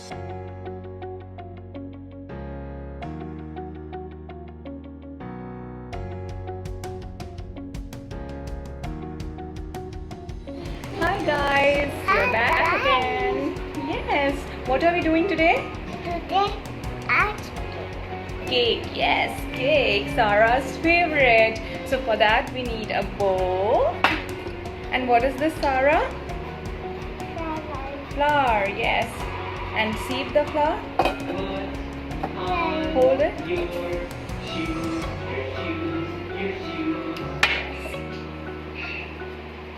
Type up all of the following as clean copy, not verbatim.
Hi guys, we're back again. Yes, what are we doing today? Today, art Cake. Yes, cake, Sarah's favorite. So for that we need a bowl. And what is this, Sara? Flour, yes. And sieve the flour. Hold it.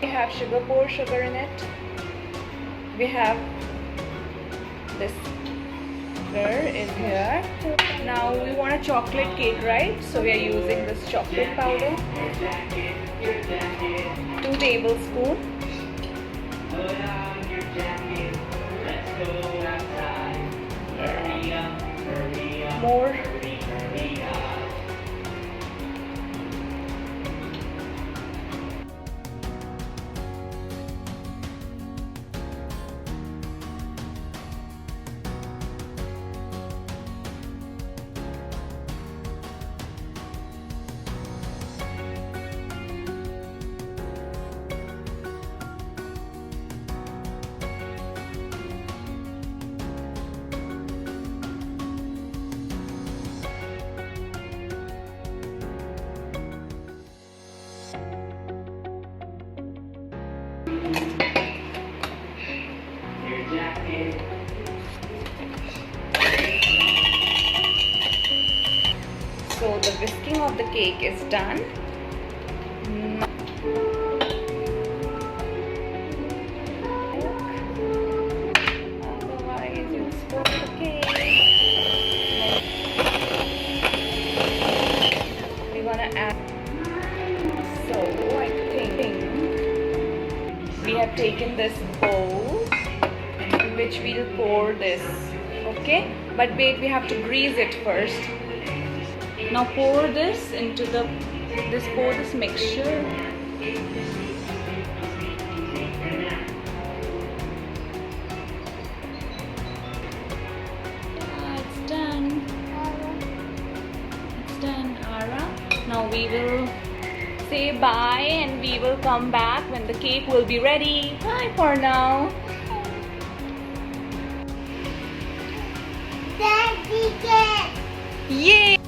We have sugar, pour sugar in it. We have this sugar is here. Now we want a chocolate cake, right? So we are using this chocolate powder. 2 tablespoons. More. So the whisking of the cake is done. Otherwise you'll spoil the cake. We're gonna add. So I think we have taken this bowl in which we'll pour this. Okay, but wait, we have to grease it first. Now pour this into pour this mixture. It's done. It's done, Ara. Now we will say bye and we will come back when the cake will be ready. Bye for now. Daddy cake. Yay!